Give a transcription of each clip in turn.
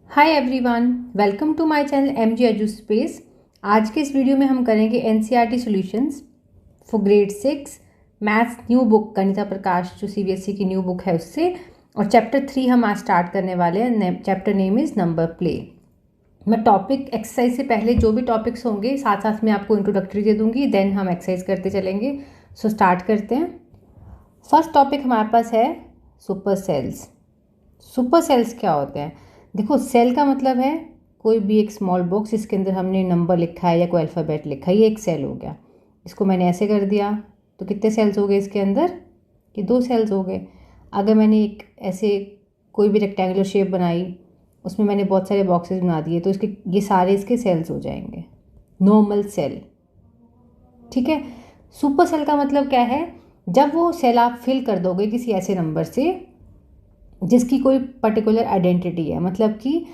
Hi everyone, welcome to my channel MG Edu Space. आज के इस वीडियो में हम करेंगे NCERT solutions for grade 6 maths new book Ganita Prakash जो सीबीएसई की न्यू बुक है उससे। और चैप्टर 3 हम आज स्टार्ट करने वाले हैं। Chapter name is number play. मैं टॉपिक एक्सरसाइज से पहले जो भी टॉपिक्स होंगे साथ साथ में आपको इंट्रोडक्टरी दे दूंगी, देन हम एक्सरसाइज करते चलेंगे। सो स्टार्ट करते हैं। फर्स्ट टॉपिक हमारे पास है सुपर सेल्स। सुपर सेल्स क्या होते हैं? देखो, सेल का मतलब है कोई भी एक स्मॉल बॉक्स जिसके अंदर हमने नंबर लिखा है या कोई अल्फ़ाबेट लिखा है, ये एक सेल हो गया। इसको मैंने ऐसे कर दिया तो कितने सेल्स हो गए इसके अंदर? ये 2 सेल्स हो गए। अगर मैंने एक ऐसे कोई भी रेक्टेंगुलर शेप बनाई, उसमें मैंने बहुत सारे बॉक्सेस बना दिए, तो इसके ये सारे इसके सेल्स हो जाएंगे। नॉर्मल सेल, ठीक है। सुपर सेल का मतलब क्या है? जब वो सेल आप फिल कर दोगे किसी ऐसे नंबर से जिसकी कोई पर्टिकुलर आइडेंटिटी है, मतलब कि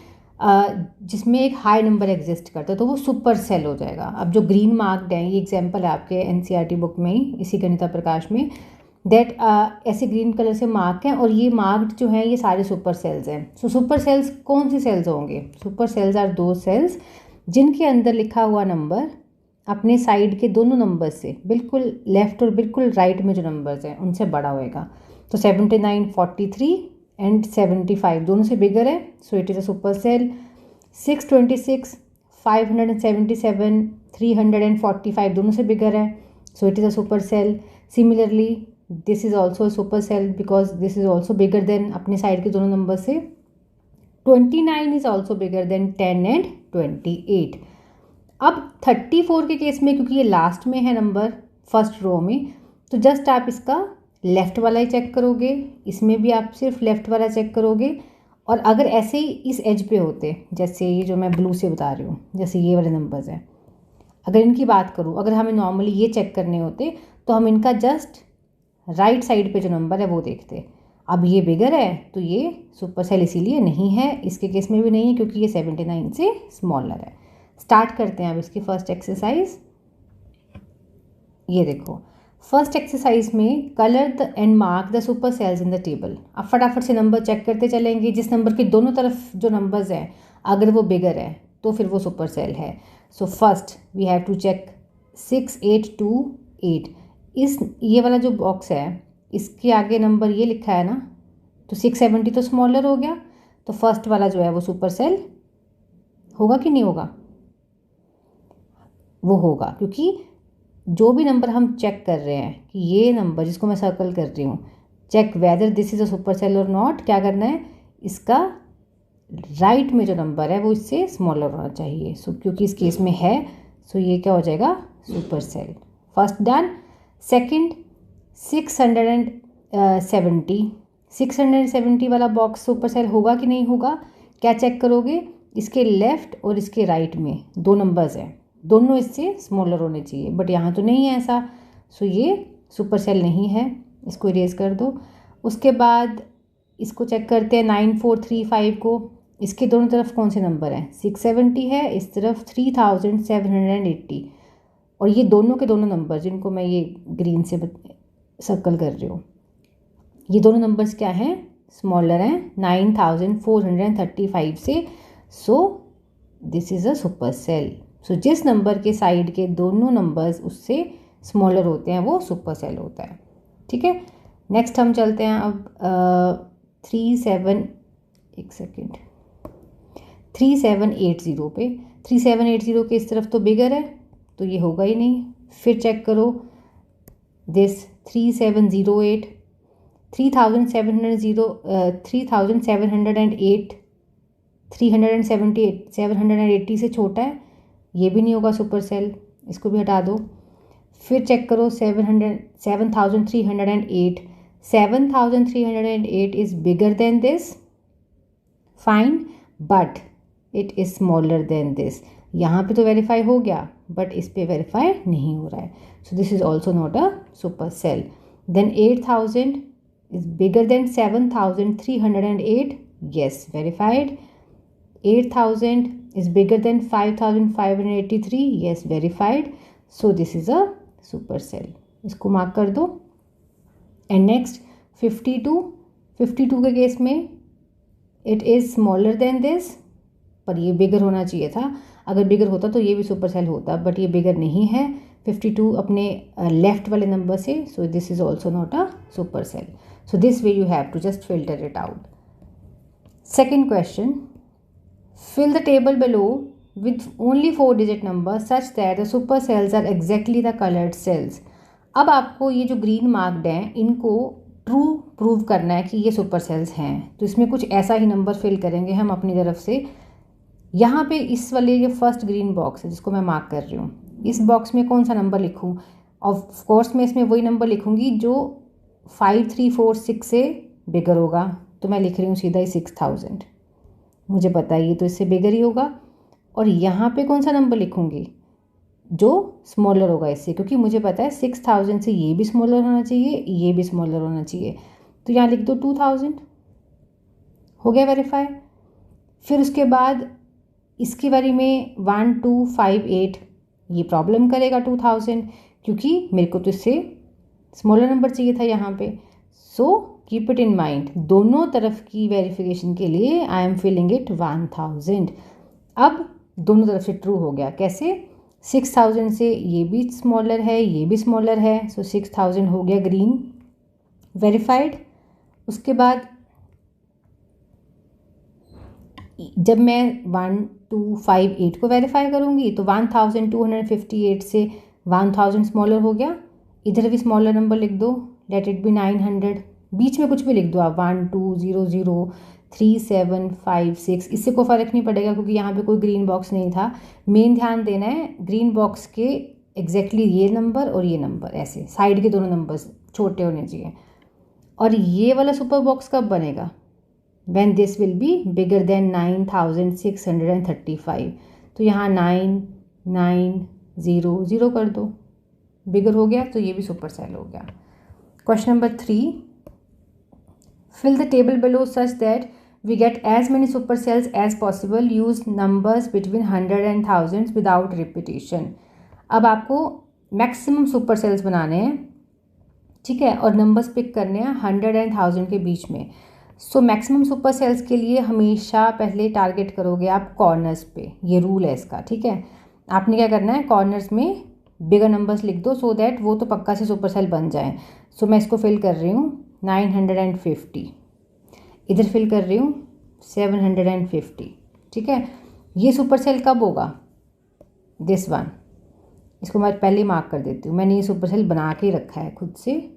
जिसमें एक हाई नंबर एग्जिस्ट करता है, तो वो सुपर सेल हो जाएगा। अब जो ग्रीन मार्क्ड है, ये एग्जांपल है आपके एनसीईआरटी बुक में ही, इसी गणिता प्रकाश में, दैट ऐसे ग्रीन कलर से मार्क हैं और ये मार्क्ड जो हैं ये सारे सुपर सेल्स हैं। सो सुपर सेल्स कौन सी सेल्स होंगे? सुपर सेल्स आर दो सेल्स जिनके अंदर लिखा हुआ नंबर अपने साइड के दोनों नंबर से बिल्कुल लेफ्ट और बिल्कुल राइट में जो नंबर्स हैं उनसे बड़ा होएगा। तो 79, 43 एंड 75 दोनों से बिगर है, so it is a super cell. 626, 577, 345 दोनों से बिगर है, so it is a super cell. Similarly this is also a super cell because this is also bigger than अपने साइड के दोनों नंबर से। 29 is also bigger than 10 and 28। अब 34 के case में, क्योंकि ये लास्ट में है नंबर फर्स्ट रो में, तो जस्ट आप इसका लेफ़्ट वाला ही चेक करोगे, इसमें भी आप सिर्फ लेफ़्ट वाला चेक करोगे। और अगर ऐसे ही इस एज पे होते, जैसे ये जो मैं ब्लू से बता रही हूँ, जैसे ये वाले नंबर्स हैं, अगर इनकी बात करूँ, अगर हमें नॉर्मली ये चेक करने होते तो हम इनका जस्ट राइट साइड पे जो नंबर है वो देखते। अब ये बिगर है तो ये सुपर सेल इसीलिए नहीं है, इसके केस में भी नहीं है क्योंकि ये 79 से स्मॉलर है। स्टार्ट करते हैं अब इसकी फर्स्ट एक्सरसाइज। ये देखो, फर्स्ट एक्सरसाइज में colour the and mark the super cells in the table. अब फटाफट से नंबर चेक करते चलेंगे। जिस नंबर के दोनों तरफ जो नंबर्स हैं अगर वो बिगर है तो फिर वो सुपर सेल है। So first we have to check 6828। इस ये वाला जो बॉक्स है इसके आगे नंबर ये लिखा है ना, तो 670 तो स्मॉलर हो गया, तो फर्स्ट वाला जो है वो सुपर सेल होगा कि नहीं होगा? वो होगा, क्योंकि जो भी नंबर हम चेक कर रहे हैं कि ये नंबर जिसको मैं सर्कल कर रही हूँ, check whether this is a super cell और नॉट, क्या करना है? इसका राइट में जो नंबर है वो इससे स्मॉलर होना चाहिए। सो क्योंकि इस केस में है, सो ये क्या हो जाएगा? Super cell. First done. Second 670, 670 वाला बॉक्स सुपर सेल होगा कि नहीं होगा? क्या चेक करोगे? इसके लेफ्ट और इसके राइट में दो नंबर्स हैं, दोनों इससे स्मॉलर होने चाहिए, बट यहाँ तो नहीं है ऐसा, सो ये सुपर सेल नहीं है, इसको इरेज कर दो। उसके बाद इसको चेक करते हैं 9435 को। इसके दोनों तरफ कौन से नंबर हैं? 670 है, इस तरफ 3780, और ये दोनों के दोनों नंबर जिनको मैं ये ग्रीन से सर्कल कर रही हूँ, ये दोनों नंबर्स क्या हैं? स्मॉलर हैं 9435 से। So this is a super cell. So जिस नंबर के साइड के दोनों नंबर्स उससे स्मॉलर होते हैं वो सुपर सेल होता है, ठीक है। नेक्स्ट हम चलते हैं अब 3780 पे। 3780 के इस तरफ तो बिगर है तो ये होगा ही नहीं। फिर चेक करो दिस 3708, 3708 378 780 से छोटा है, ये भी नहीं होगा सुपर सेल, इसको भी हटा दो। फिर चेक करो 7308, 7308 is bigger then this, fine, but it is smaller than this. यहाँ पे तो वेरीफाई हो गया बट इस पे वेरीफाई नहीं हो रहा है, so this is also not a super cell. Then 8000 is bigger than 7308, yes, verified. 8000 is bigger than 5583, yes, verified. So this is a super cell, इसको मार्क कर दो। एंड नेक्स्ट 52 के केस में it is smaller than this, पर ये बिगर होना चाहिए था। अगर बिगर होता तो ये भी सुपर सेल होता, बट ये बिगर नहीं है 52 अपने लेफ्ट वाले नंबर से, so this is also not a super cell. So this way you have to just filter it out. Second question, fill the table below with only 4-digit numbers such that the super cells are exactly the colored cells. अब आपको ये जो green marked हैं इनको true prove करना है कि ये सुपर सेल्स हैं, तो इसमें कुछ ऐसा ही नंबर फिल करेंगे हम अपनी तरफ से. यहाँ पे इस वाले ये फर्स्ट ग्रीन बॉक्स है जिसको मैं मार्क कर रही हूँ, इस बॉक्स में कौन सा नंबर लिखूँ? ऑफ कोर्स मैं इसमें वही नंबर लिखूँगी जो 5, 3, 4, 6 से बिगर होगा. तो मैं लिख रही हूँ सीधा ही 6000. मुझे पता है ये तो इससे बिगर ही होगा. और यहाँ पे कौन सा नंबर लिखूँगी? जो स्मॉलर होगा इससे, क्योंकि मुझे पता है 6000 से ये भी स्मॉलर होना चाहिए, ये भी स्मॉलर होना चाहिए. तो यहाँ लिख दो 2000. हो गया वेरीफाई. फिर उसके बाद इसकी बारी में 1, 2, 5, 8 ये प्रॉब्लम करेगा 2000, क्योंकि मेरे को तो इससे स्मॉलर नंबर चाहिए था यहाँ पे. So keep it in mind, दोनों तरफ की वेरिफिकेशन के लिए आई एम फिलिंग इट 1000. अब दोनों तरफ से ट्रू हो गया. कैसे? 6000 से ये भी स्मॉलर है, ये भी स्मॉलर है, सो 6000 हो गया ग्रीन, वेरीफाइड. उसके बाद जब मैं 1, 2, 5, 8 को वेरीफाई करूँगी तो 1258 से 1000 स्मॉलर हो गया. इधर भी स्मॉलर नंबर लिख दो, लेट इट बी 900. बीच में कुछ भी लिख दो आप, 1, 2, 0, 0, 3, 7, 5, 6, इससे कोई फ़र्क नहीं पड़ेगा क्योंकि यहाँ पे कोई ग्रीन बॉक्स नहीं था. मेन ध्यान देना है ग्रीन बॉक्स के एग्जैक्टली ये नंबर और ये नंबर, ऐसे साइड के दोनों नंबर्स छोटे होने चाहिए. और ये वाला सुपर बॉक्स कब बनेगा? When this will be bigger than 9635. तो यहाँ 9, 9, 0, 0 कर दो, बिगर हो गया, तो ये भी सुपर सेल हो गया. Question number 3, fill the table below such that we get as many super cells as possible. Use numbers between 100 and thousands without repetition. अब आपको मैक्सिमम सुपर सेल्स बनाने हैं, ठीक है, और नंबर्स पिक करने हैं 100 and 1000 के बीच में. सो मैक्सिमम सुपर सेल्स के लिए हमेशा पहले टारगेट करोगे आप कॉर्नर्स पे. ये रूल है इसका, ठीक है. आपने क्या करना है, कॉर्नर्स में बिगर नंबर्स लिख दो सो दैट वो तो पक्का से सुपर सेल बन जाएं. सो मैं इसको फिल कर रही हूँ 950, इधर फिल कर रही हूँ 750, ठीक है. ये सुपर सेल कब होगा? This one. इसको मैं पहले मार्क कर देती हूँ, मैंने ये सुपर सेल बना के रखा है खुद से.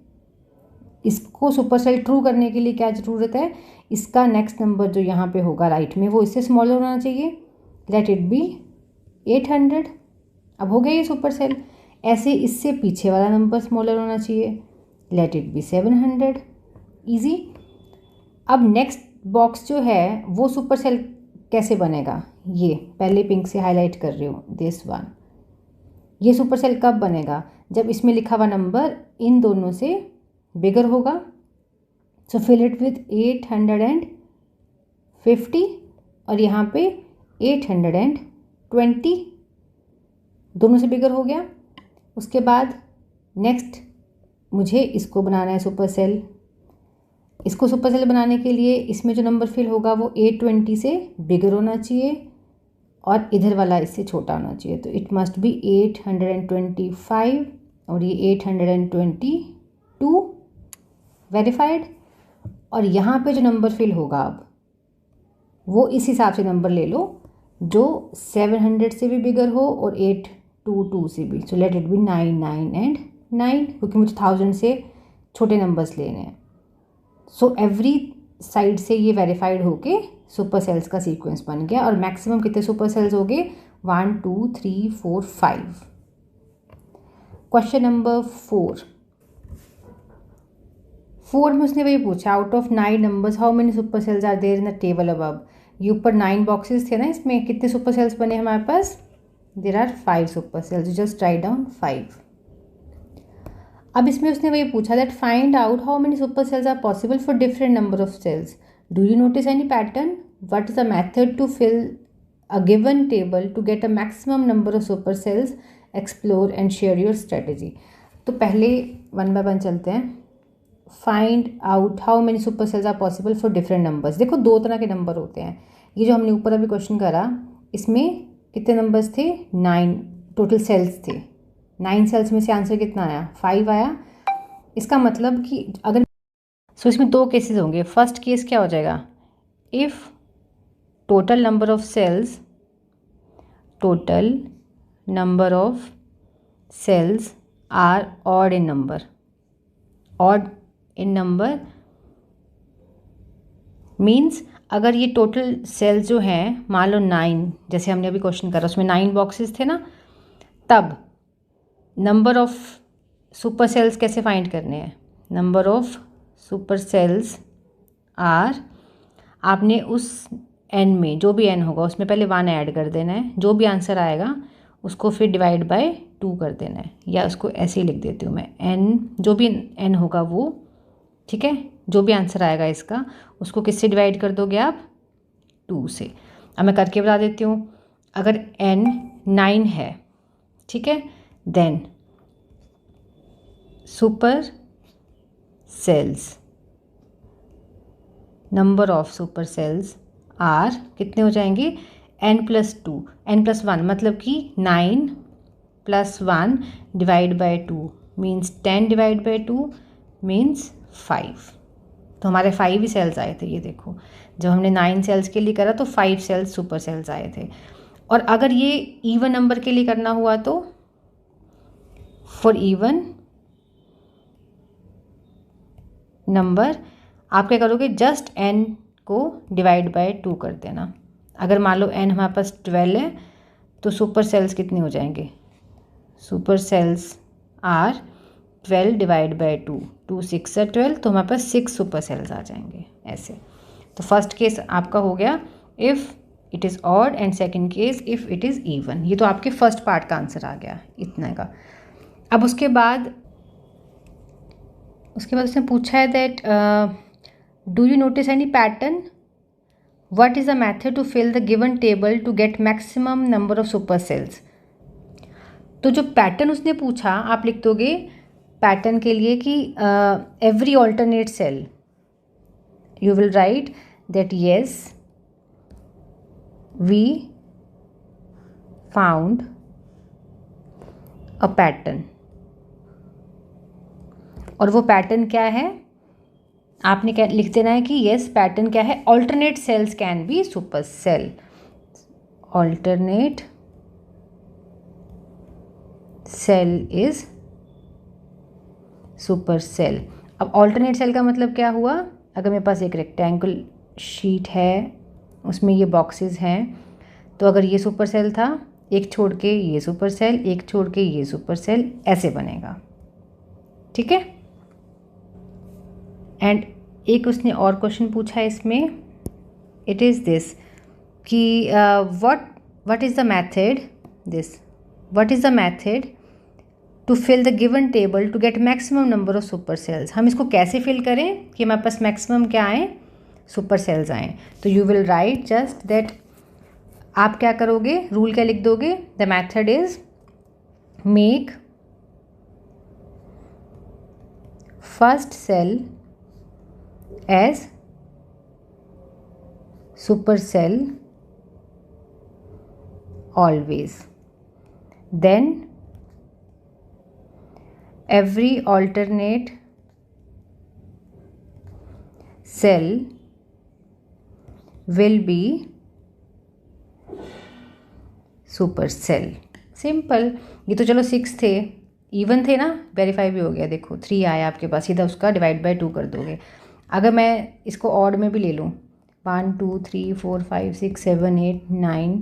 इसको सुपर सेल ट्रू करने के लिए क्या ज़रूरत है? इसका नेक्स्ट नंबर जो यहाँ पे होगा राइट में वो इससे स्मॉलर होना चाहिए. Let it be 800. अब हो गया ये सुपर सेल. ऐसे इससे पीछे वाला नंबर स्मॉलर होना चाहिए. Let it be 700. ईजी. अब नेक्स्ट बॉक्स जो है वो सुपर सेल कैसे बनेगा? ये पहले पिंक से हाईलाइट कर रही हूँ, दिस वन. ये सुपर सेल कब बनेगा? जब इसमें लिखा हुआ नंबर इन दोनों से बिगर होगा. सो फिल इट विथ 850 और यहाँ पे 820, दोनों से बिगर हो गया. उसके बाद नेक्स्ट मुझे इसको बनाना है सुपर सेल. इसको सुपर सेल बनाने के लिए इसमें जो नंबर फिल होगा वो 820 से बिगर होना चाहिए और इधर वाला इससे छोटा होना चाहिए. तो इट मस्ट बी 825 और ये 822, वेरीफाइड. और यहाँ पे जो नंबर फिल होगा अब वो इस हिसाब से नंबर ले लो जो 700 से भी बिगर हो और 822 से भी. So let it be 9, 9 and 9, क्योंकि मुझे 1000 से छोटे नंबर्स लेने हैं. सो एवरी साइड से ये वेरीफाइड होके सुपर सेल्स का सीक्वेंस बन गया. और मैक्सिमम कितने सुपर सेल्स हो गए? 1, 2, 3, 4, 5. क्वेश्चन नंबर 4 में उसने वही पूछा, out of 9 numbers how many super cells are there in the table above. ये ऊपर 9 बॉक्सेस थे ना, इसमें कितने सुपर सेल्स बने हमारे पास? There are 5 super cells. Just write down 5. अब इसमें उसने वही पूछा that find out how many super cells are possible for different number of cells. Do you notice any pattern? What is the method to fill a given table to get a maximum number of super cells? Explore and share your strategy. तो पहले 1 by 1 चलते हैं. Find out how many super cells are possible for different numbers. देखो 2 तरह के number होते हैं. ये जो हमने ऊपर अभी क्वेश्चन करा इसमें कितने नंबर्स थे, 9 टोटल सेल्स थे। 9 सेल्स में से आंसर कितना आया, 5 आया। इसका मतलब कि अगर इसमें 2 केसेस होंगे। फर्स्ट केस क्या हो जाएगा, if total number of cells are odd in number means अगर ये टोटल सेल्स जो हैं मान लो 9, जैसे हमने अभी क्वेश्चन करा उसमें 9 बॉक्सेस थे ना, तब नंबर ऑफ सुपर सेल्स कैसे फाइंड करने हैं, number of super cells are, आपने उस n में जो n होगा उसमें पहले 1 ऐड कर देना है, जो भी आंसर आएगा उसको फिर डिवाइड बाय 2 कर देना है, या उसको ऐसे ही लिख देती हूँ मैं, n जो भी n होगा वो, ठीक है, जो भी आंसर आएगा इसका उसको किससे डिवाइड कर दोगे आप, 2 से। अब मैं करके बता देती हूँ, अगर n 9 है, ठीक है, then super cells, number of super cells are कितने हो जाएंगे, n+2 n+1 मतलब कि 9 + 1 divide by 2 means 10 divide by 2 means 5। तो हमारे 5 ही सेल्स आए थे। ये देखो जब हमने 9 सेल्स के लिए करा तो 5 सेल्स सुपर सेल्स आए थे। और अगर ये इवन नंबर के लिए करना हुआ तो फॉर इवन नंबर आप क्या करोगे, जस्ट n को डिवाइड बाय 2 कर देना। अगर मान लो n हमारे पास 12 है तो सुपर सेल्स कितने हो जाएंगे, super cells are 12 divide by 2, 2 6 है 12, तो हमारे पास 6 सुपर सेल्स आ जाएंगे ऐसे। तो फर्स्ट केस आपका हो गया if it is odd and second case if it is even. ये तो आपके फर्स्ट पार्ट का आंसर आ गया इतना का। अब उसके बाद उसने पूछा है that do you notice any pattern, what is the method to fill the given table to get maximum number of super cells. तो जो पैटर्न उसने पूछा आप लिख दोगे पैटर्न के लिए कि every alternate cell, you will write that yes we found a pattern. और वो पैटर्न क्या है, आपने क्या लिख देना है कि येस पैटर्न क्या है, alternate cells can be super cell, alternate cell is super cell. अब ऑल्टरनेट सेल का मतलब क्या हुआ, अगर मेरे पास एक रेक्टेंगल शीट है उसमें ये बॉक्सेस हैं, तो अगर ये सुपर सेल था, एक छोड़ के ये सुपर सेल, एक छोड़ के ये सुपर सेल, ऐसे बनेगा, ठीक है। एंड एक उसने और क्वेश्चन पूछा है इसमें, इट इज़ दिस कि what is the method, what is the method to fill the given table to get maximum number of super cells. हम इसको कैसे फिल करें कि हमारे पास मैक्सिमम क्या आए, सुपर सेल्स आएँ। तो you will write just that, आप क्या करोगे, रूल क्या लिख दोगे, the method is make first cell as super cell always, then every alternate cell will be super cell. Simple. ये तो चलो 6 थे, इवन थे ना, वेरीफाई भी हो गया। देखो 3 आया आपके पास, सीधा उसका डिवाइड बाय 2 कर दोगे। अगर मैं इसको ऑड में भी ले लूँ, 1 2 3 4 5 6 7 8 9,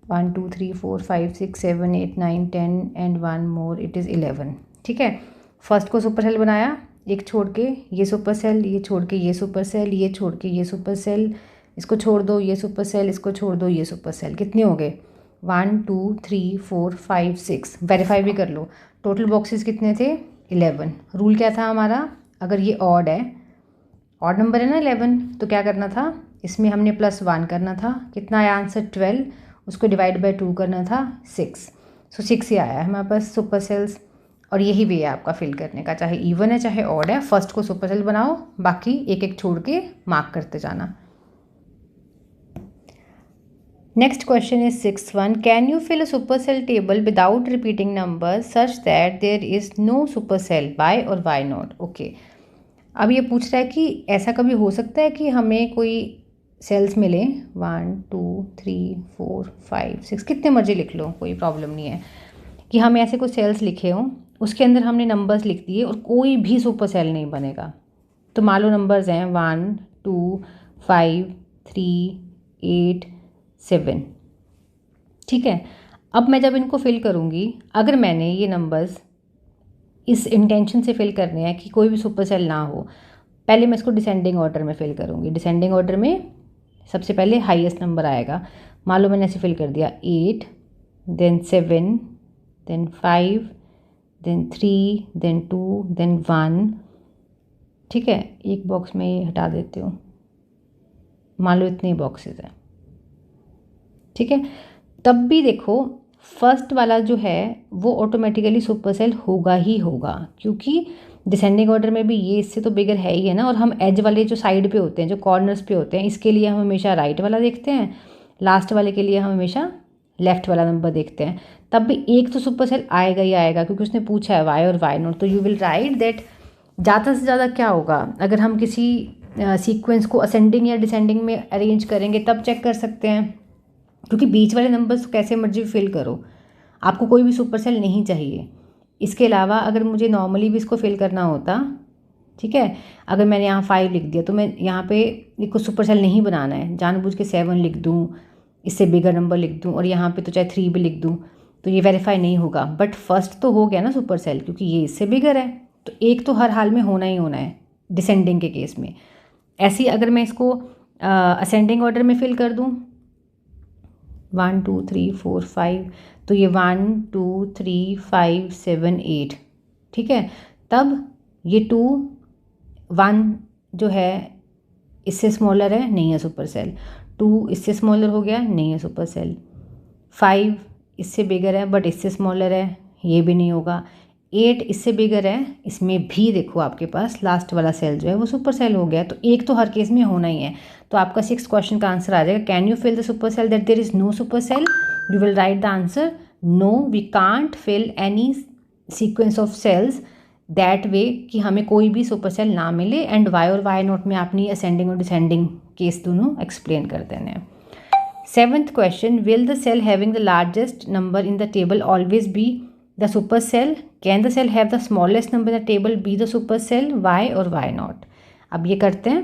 1 2 3 4 5 6 7 8 9 10 एंड 1 मोर, इट इज़ 11, ठीक है। फर्स्ट को सुपर सेल बनाया, एक छोड़ के ये सुपर सेल, ये छोड़ के ये सुपर सेल, ये छोड़ के ये सुपर सेल, इसको छोड़ दो ये सुपर सेल, इसको छोड़ दो ये सुपर सेल। कितने हो गए, 1 2 3 4 5 6। वेरीफाई भी कर लो, टोटल बॉक्सेस कितने थे, 11। रूल क्या था हमारा, अगर ये ऑड है, ऑड नंबर है ना 11, तो क्या करना था, इसमें हमने +1 करना था। कितना आया आंसर, 12, उसको डिवाइड बाय 2 करना था 6। सो 6 ही आया है हमारे पास सुपर सेल्स। और यही वे है आपका फिल करने का, चाहे इवन है चाहे ऑड है। फर्स्ट को सुपर सेल बनाओ, बाकी एक एक छोड़ के मार्क करते जाना। Next question is 6th one. Can you fill a supercell table without repeating numbers such that there is no supercell? Why or why not? Okay. अब ये पूछ रहा है कि ऐसा कभी हो सकता है कि हमें कोई सेल्स मिले 1 2 3 4 5 6, कितने मर्जी लिख लो, कोई प्रॉब्लम नहीं है, कि हमें ऐसे कुछ सेल्स लिखे हों, उसके अंदर हमने नंबर्स लिख दिए और कोई भी सुपर सेल नहीं बनेगा। तो मान लो नंबर्स हैं 1 2 5 3 8 7, ठीक है। अब मैं जब इनको फिल करूँगी, अगर मैंने ये नंबर्स इस इंटेंशन से फिल करने हैं कि कोई भी सुपर सेल ना हो, पहले मैं इसको डिसेंडिंग ऑर्डर में फिल करूँगी। डिसेंडिंग ऑर्डर में सबसे पहले हाईएस्ट नंबर आएगा। मान लो मैंने ऐसे फिल कर दिया 8, then 7, then 5, then 3, then 2, then 1, ठीक है। एक बॉक्स में ये हटा देती हूँ, मान लो इतने बॉक्सेस हैं, ठीक है। तब भी देखो फर्स्ट वाला जो है वो ऑटोमेटिकली सुपर सेल होगा ही होगा, क्योंकि डिसेंडिंग ऑर्डर में भी ये इससे तो बिगर है ही है ना। और हम एज वाले जो साइड पे होते हैं, जो कॉर्नर्स पे होते हैं, इसके लिए हम हमेशा राइट वाला देखते हैं, लास्ट वाले के लिए हम हमेशा लेफ्ट वाला नंबर देखते हैं। तब भी एक तो सुपर सेल आएगा ही आएगा, क्योंकि उसने पूछा है वाई और वाई नॉट। तो यू विल राइट दैट ज़्यादा से ज़्यादा क्या होगा, अगर हम किसी सीक्वेंस को असेंडिंग या डिसेंडिंग में अरेंज करेंगे तब चेक कर सकते हैं, क्योंकि बीच वाले नंबर्स कैसे मर्जी फिल करो, आपको कोई भी सुपर सेल नहीं चाहिए। इसके अलावा अगर मुझे नॉर्मली भी इसको फिल करना होता, ठीक है, अगर मैंने यहाँ 5 लिख दिया तो मैं यहाँ पे इसको सुपर सेल नहीं बनाना है, जानबूझ के 7 लिख दूँ, इससे बिगर नंबर लिख दूँ, और यहाँ पे तो चाहे 3 भी लिख दूँ, तो ये वेरीफाई नहीं होगा। बट फर्स्ट तो हो गया ना सुपर सेल, क्योंकि ये इससे बिगर है, तो एक तो हर हाल में होना ही होना है डिसेंडिंग के केस में। ऐसे ही अगर मैं इसको असेंडिंग ऑर्डर में फिल कर दूँ 1 2 3 4 5, तो ये 1 2 3 5 7 8, ठीक है। तब ये 2 1 जो है इससे स्मॉलर है, नहीं है सुपर सेल। 2 इससे स्मॉलर हो गया, नहीं है सुपर सेल। 5 इससे बिगर है बट इससे स्मॉलर है, ये भी नहीं होगा। 8 इससे बिगर है, इसमें भी देखो आपके पास लास्ट वाला सेल जो है वो सुपर सेल हो गया। तो एक तो हर केस में होना ही है। तो आपका 6th क्वेश्चन का आंसर आ जाएगा, can you fill the super cell that there is no super cell? You will write the answer, no we can't fill any sequence of cells that way कि हमें कोई भी सुपर सेल ना मिले। And why और why not में आपने ascending और डिसेंडिंग केस दोनों एक्सप्लेन कर देने हैं। 7th question, will the cell having the largest number in the table always be the super cell? Can the cell have the smallest number in the table be the super cell? Why or why not? अब ये करते हैं।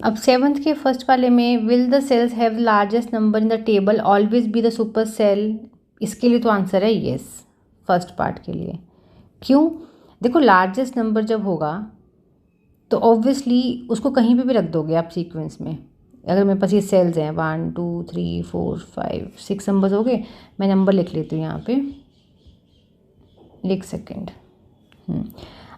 अब 7th के first वाले में will the cells have the largest number in the table always be the super cell? इसके लिए तो आंसर है yes, फर्स्ट पार्ट के लिए। क्यों? देखो लार्जेस्ट नंबर जब होगा तो ऑब्वियसली उसको कहीं पे भी रख दोगे आप सीक्वेंस में। अगर मेरे पास ये सेल्स हैं 1 2 3 4 5 6 नंबर्स हो गए, मैं नंबर लिख लेती हूँ यहाँ पे, एक सेकेंड।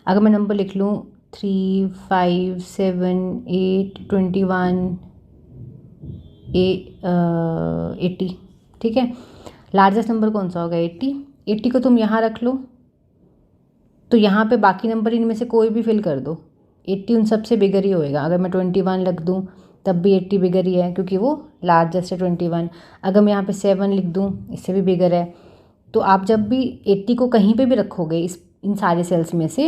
अगर मैं नंबर लिख लूँ 3 5 7 8 21 80, ठीक है। लार्जेस्ट नंबर कौन सा होगा? 80 को तुम यहाँ रख लो, तो यहाँ पे बाकी नंबर इनमें से कोई भी फिल कर दो, 80 उन सबसे बिगर ही होएगा। अगर मैं 21 रख दूँ तब भी 80 बिगर ही है, क्योंकि वो लार्जेस्ट है 21। अगर मैं यहाँ पे 7 लिख दूँ, इससे भी बिगर है। तो आप जब भी 80 को कहीं पे भी रखोगे इन सारे सेल्स में से,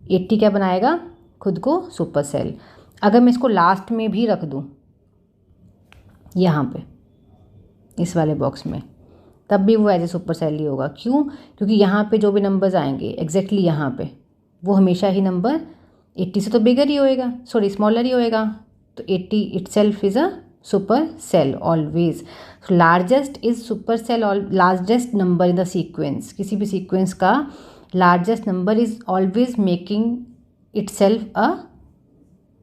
80 क्या बनाएगा? खुद को सुपर सेल। अगर मैं इसको लास्ट में भी रख दूँ यहाँ पे इस वाले बॉक्स में, तब भी वो एज ए सुपर सेल ही होगा। क्यों? क्योंकि यहाँ पे जो भी नंबर्स आएंगे एग्जैक्टली यहाँ पे, वो हमेशा ही नंबर 80 से तो बिगर ही होएगा, सॉरी स्मॉलर ही होएगा। तो 80 itself is a super cell always. So largest is super cell, largest number in the sequence. किसी भी सीक्वेंस का largest number is always making itself a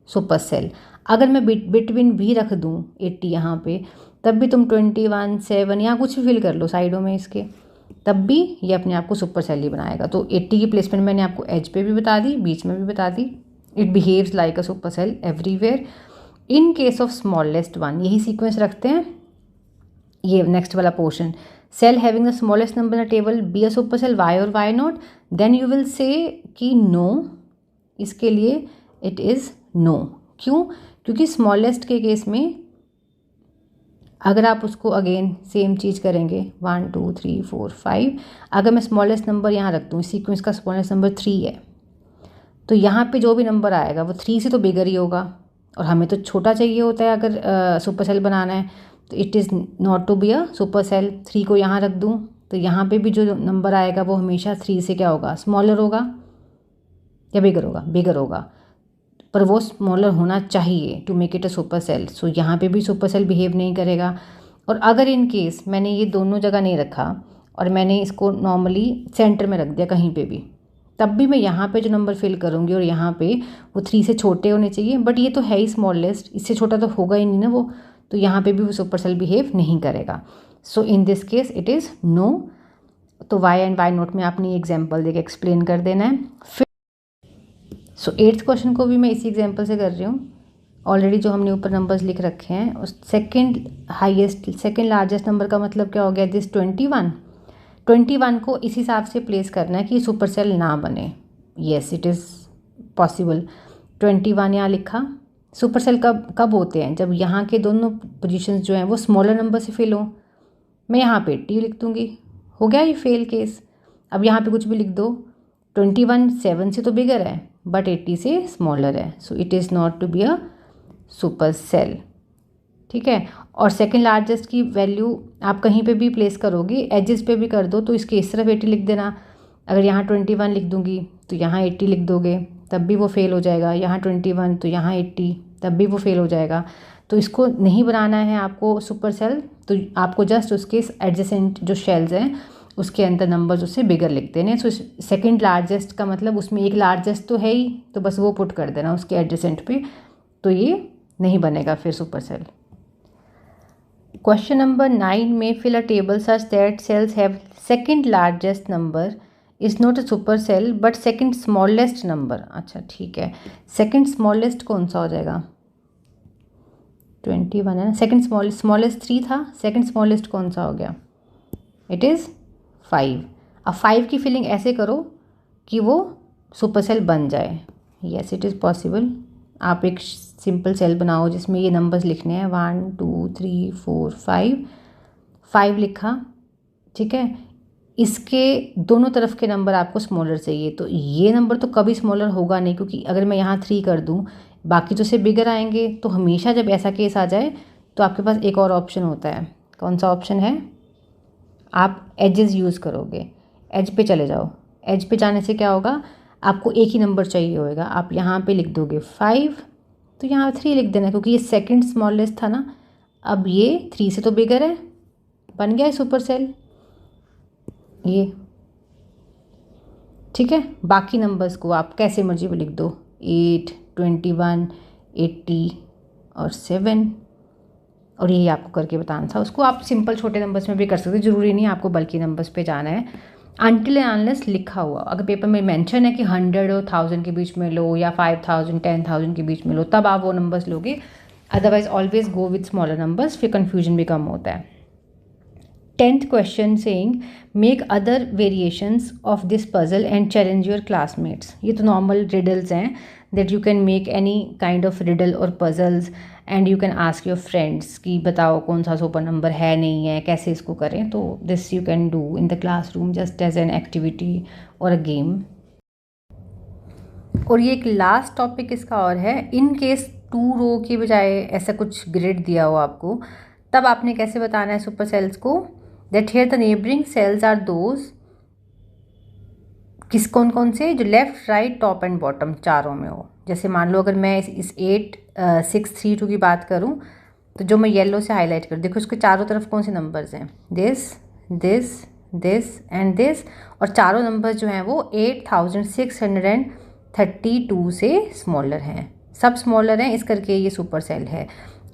super cell. अगर मैं बिटवीन भी रख दूँ 80 यहाँ पे, तब भी तुम 21 7 यहाँ कुछ भी फिल कर लो साइडों में इसके, तब भी ये अपने आप को सुपर सेल ही बनाएगा। तो 80 की प्लेसमेंट मैंने आपको एज पे भी बता दी, बीच में भी बता दी। It behaves like a super cell everywhere in case of smallest one. यही सीक्वेंस रखते हैं। ये नेक्स्ट वाला portion, cell having the smallest number in the table be a super cell, why और why not? Then you will say कि no, इसके लिए it is no. क्यों? क्योंकि स्मॉलेस्ट के केस में अगर आप उसको अगेन सेम चीज़ करेंगे 1 2 3 4 5, अगर मैं स्मॉलेस्ट नंबर यहाँ रख दूँ, सीक्वेंस का स्मॉलेस्ट नंबर 3 है, तो यहाँ पे जो भी नंबर आएगा वो 3 से तो बिगर ही होगा, और हमें तो छोटा चाहिए होता है अगर सुपर सेल बनाना है, तो it is not to be a super cell. 3 को यहाँ रख दूँ तो यहाँ पे भी जो नंबर आएगा वो हमेशा 3 से क्या होगा, स्मॉलर होगा या बिगर होगा, बिगर होगा, पर वो स्मॉलर होना चाहिए to make it a super cell. So यहाँ पे भी सुपर सेल बिहेव नहीं करेगा। और अगर इन केस मैंने ये दोनों जगह नहीं रखा और मैंने इसको नॉर्मली सेंटर में रख दिया कहीं पे भी, तब भी मैं यहाँ पे जो नंबर फिल करूँगी और यहाँ पे वो 3 से छोटे होने चाहिए, बट ये तो है ही स्मॉलेस्ट, इससे छोटा तो होगा ही नहीं ना वो, तो यहाँ पे भी वो सुपर सेल बिहेव नहीं करेगा। So in this case it is no. तो वाई एंड वाई नॉट में आपने एग्जाम्पल देके एक्सप्लेन कर देना है। फिर सो 8th क्वेश्चन को भी मैं इसी एग्जाम्पल से कर रही हूँ। ऑलरेडी जो हमने ऊपर नंबर्स लिख रखे हैं, उस सेकेंड लार्जेस्ट नंबर का मतलब क्या हो गया, दिस 21 को इस हिसाब से प्लेस करना है कि सुपर सेल ना बने। Yes it is possible. 21 यहाँ लिखा। सुपर सेल कब होते हैं, जब यहाँ के दोनों पोजीशंस जो हैं वो स्मॉलर नंबर से फिल हो। मैं यहाँ पे 80 लिख दूँगी, हो गया ये फेल केस। अब यहाँ पे कुछ भी लिख दो, 21 7 से तो बिगर है बट 80 से स्मॉलर है, so it is not to be a super cell. ठीक है। और सेकंड लार्जेस्ट की वैल्यू आप कहीं पे भी प्लेस करोगे, एजेस पे भी कर दो, तो इसके इस तरफ 80 लिख देना। अगर यहाँ 21 लिख दूँगी तो यहाँ 80 लिख दोगे, तब भी वो फेल हो जाएगा। यहाँ 21 तो यहाँ 80, तब भी वो फेल हो जाएगा। तो इसको नहीं बनाना है आपको सुपर सेल, तो आपको जस्ट उसके एडजेसेंट जो शेल्स हैं उसके अंदर नंबर्स उससे बिगर लिख देने। सो सेकंड लार्जेस्ट का मतलब उसमें एक लार्जेस्ट तो है ही, तो बस वो पुट कर देना उसके एडजेसेंट पे, तो ये नहीं बनेगा फिर सुपर सेल। क्वेश्चन नंबर 9 में fill a table such that cells have second largest number is not a super cell but second smallest number. अच्छा ठीक है, सेकंड स्मॉलेस्ट कौन सा हो जाएगा, 21 है ना। सेकंड स्मॉलेस्ट 3 था, सेकंड स्मॉलेस्ट कौन सा हो गया, इट इज़ 5। अब 5 की फिलिंग ऐसे करो कि वो सुपर सेल बन जाए। Yes it is possible. आप एक सिंपल सेल बनाओ जिसमें ये नंबर्स लिखने हैं 1 2 3 4 5 लिखा। ठीक है, इसके दोनों तरफ के नंबर आपको स्मॉलर चाहिए, तो ये नंबर तो कभी स्मॉलर होगा नहीं, क्योंकि अगर मैं यहाँ 3 कर दूँ बाकी तो से बिगर आएंगे। तो हमेशा जब ऐसा केस आ जाए तो आपके पास एक और ऑप्शन होता है। कौन सा ऑप्शन है, आप एजेस यूज़ करोगे। एज पे चले जाओ, एज पे जाने से क्या होगा, आपको एक ही नंबर चाहिए होगा। आप यहाँ पे लिख दोगे 5, तो यहाँ 3 लिख देना, क्योंकि ये सेकंड स्मॉलेस्ट था ना। अब ये 3 से तो बिगर है, बन गया है सुपर सेल ये। ठीक है, बाकी नंबर्स को आप कैसे मर्जी भी लिख दो, 8 21 80 और 7, और यही आपको करके बताना था। उसको आप सिंपल छोटे नंबर्स में भी कर सकते, ज़रूरी नहीं आपको बल्कि नंबर्स पे जाना है। अनटिल एंड अनलेस लिखा हुआ, अगर पेपर में मेंशन है कि 100 और 1000 के बीच में लो या 5000 10,000 के बीच में लो, तब आप वो नंबर्स लोगे। Otherwise always go with smaller numbers, फिर कन्फ्यूजन भी कम होता है। 10th question saying make other variations of this puzzle and challenge your classmates. ये तो नॉर्मल रिडल्स हैं, that you can make any kind of riddle और puzzles and you can ask your friends कि बताओ कौन सा सुपर नंबर है नहीं है, कैसे इसको करें। तो this you can do in the classroom just as an activity और अ गेम। और ये एक लास्ट टॉपिक इसका और है, इन केस 2 रो के बजाय ऐसा कुछ ग्रिड दिया हो आपको, तब आपने कैसे बताना है सुपर सेल्स को, that here the neighbouring cells are those, किस कौन कौन से, जो left right top and bottom चारों में हो। जैसे मान लो अगर मैं इस 8 6 3 2 की बात करूं, तो जो मैं येलो से हाईलाइट कर, देखो उसके चारों तरफ कौन से नंबर्स हैं, this this this and this, और चारों नंबर्स जो हैं वो 8632 से स्मॉलर हैं, सब स्मॉलर हैं, इस करके ये सुपर सेल है।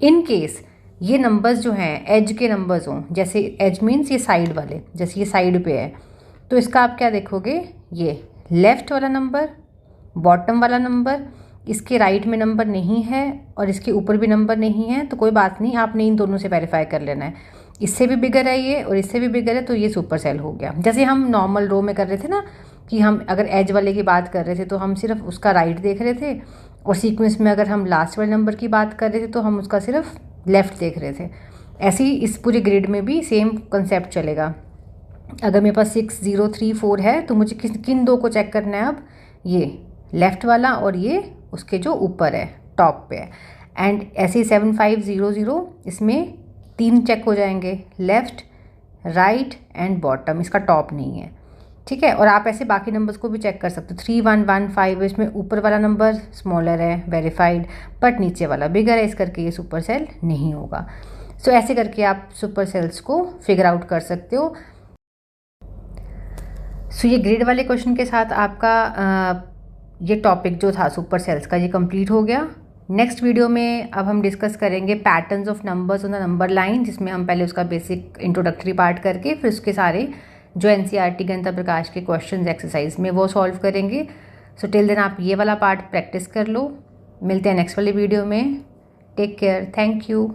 इन केस ये नंबर्स जो हैं एज के नंबर्स हों, जैसे एज मीन्स ये साइड वाले, जैसे ये साइड पे है, तो इसका आप क्या देखोगे, ये लेफ्ट वाला नंबर, बॉटम वाला नंबर, इसके राइट में नंबर नहीं है और इसके ऊपर भी नंबर नहीं है, तो कोई बात नहीं, आपने इन दोनों से वेरीफाई कर लेना है। इससे भी बिगर है ये और इससे भी बिगर है, तो ये सुपर सेल हो गया। जैसे हम नॉर्मल रो में कर रहे थे ना, कि हम अगर एज वाले की बात कर रहे थे तो हम सिर्फ उसका राइट देख रहे थे, और सीक्वेंस में अगर हम लास्ट वाले नंबर की बात कर रहे थे तो हम उसका सिर्फ लेफ़्ट देख रहे थे। ऐसे ही इस पूरे ग्रिड में भी सेम कंसेप्ट चलेगा। अगर मेरे पास 6 0 3 4 है तो मुझे किन दो को चेक करना है अब, ये लेफ़्ट वाला और ये उसके जो ऊपर है टॉप पे है। एंड ऐसे ही 7 5 0 0 इसमें 3 चेक हो जाएंगे, लेफ़्ट राइट एंड बॉटम, इसका टॉप नहीं है, ठीक है। और आप ऐसे बाकी नंबर्स को भी चेक कर सकते हो। 3 1 1 5 इसमें ऊपर वाला नंबर स्मॉलर है वेरीफाइड, बट नीचे वाला बिगर है, इस करके ये सुपर सेल नहीं होगा। सो ऐसे करके आप सुपर सेल्स को फिगर आउट कर सकते हो। सो ये ग्रिड वाले क्वेश्चन के साथ आपका ये टॉपिक जो था सुपर सेल्स का ये कंप्लीट हो गया। नेक्स्ट वीडियो में अब हम डिस्कस करेंगे patterns of numbers on the number line, जिसमें हम पहले उसका बेसिक इंट्रोडक्टरी पार्ट करके फिर उसके सारे जो एनसीईआरटी गणित प्रकाश के क्वेश्चंस एक्सरसाइज में वो सॉल्व करेंगे। सो टिल देन आप ये वाला पार्ट प्रैक्टिस कर लो। मिलते हैं नेक्स्ट वाले वीडियो में। Take care, thank you.